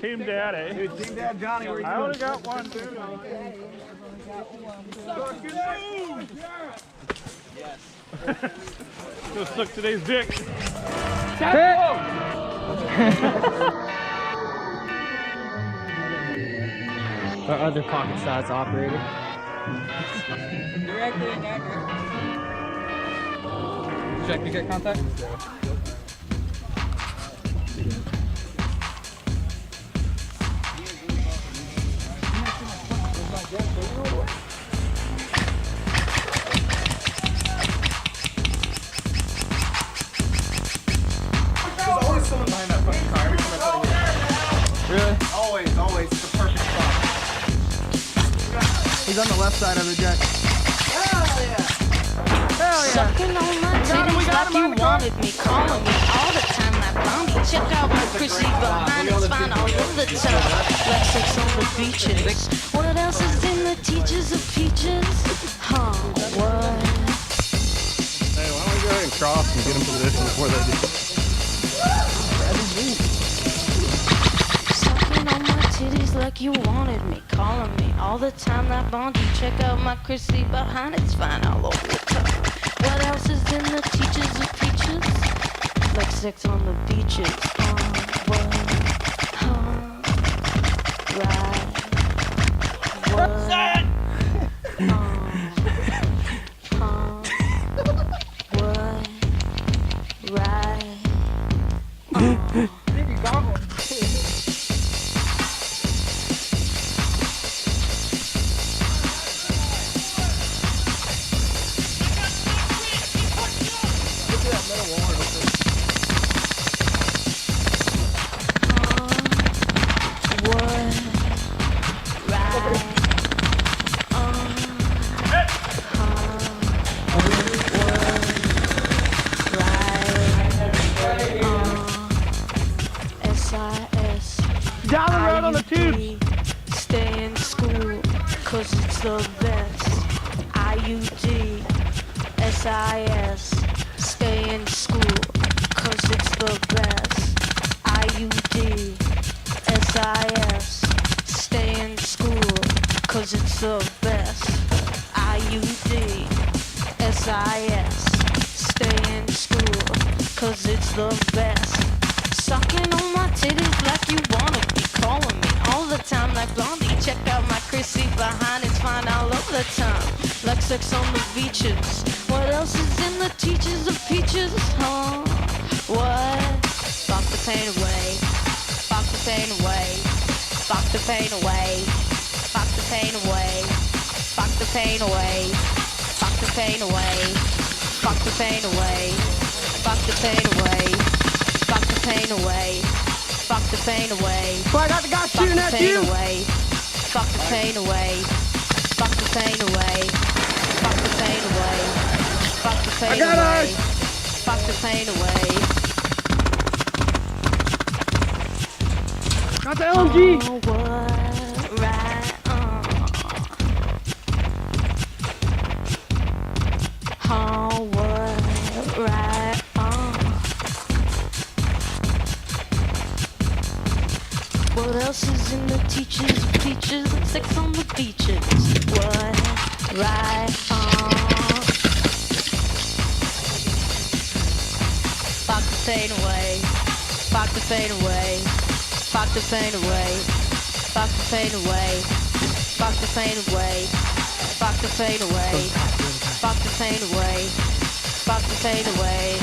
Team Dad, eh? Dude, Team Dad Johnny, where you I only got one, too. Yes. Go suck today's dick. Our other pocket size operator. Directly inaccurate. Check to get contact. There's always someone behind that fucking car. Every time I come here. Really? Always, always. It's the perfect spot. He's on the left side of the jet. Hell yeah! Hell yeah! Sucking on my titties like you wanted me, calling me all the time like Blondie. Check out my Chrissy behind, it's fine all over the top. Like sex on the beaches. What else is in the teachers of peaches? Huh, what? Hey, why don't we go ahead and cross and get them positioned before they do? Sucking on my titties like you wanted me, calling me all the time like Blondie. Check out my Chrissy behind, it's fine all over the top. What else is in the teachers of peaches? Like sex on the beaches. What? Right. What? What? Right. Down the road on the tube. Stay in school, cause it's the best. IUD, SIS. Stay in school, cause it's the best. IUD, SIS. Stay in school, cause it's the best. IUD, SIS. Stay in school, cause it's the best. Sucking on my titties like you wanna be, calling me all the time like Blondie. Check out my Chrissy behind, it's fine all over the time. Like sex on the beaches. What else is in the teachers of peaches? Huh? What? Fuck the pain away. Fuck the pain away. Fuck the pain away. Fuck the pain away. Fuck the pain away. Fuck the pain away. Fuck the pain away. Fuck the pain away. Fuck the pain away. Fuck the pain away. Well, I got the guy shooting at you. Fuck the pain away. Fuck the pain away. Fuck the pain away. Fuck the pain away. Fuck the pain away. Got the LMG. Oh, what? Right. Oh, what? Right. What else is in the teachers of peaches and sex on the beaches? What? Right on. Fuck the pain away. Fuck the pain away. Fuck the pain away. Fuck the pain away. Fuck the pain away. Fuck the pain away. Fuck the pain away. Fuck the pain away.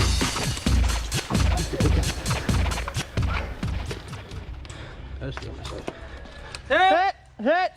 Hit! Hit!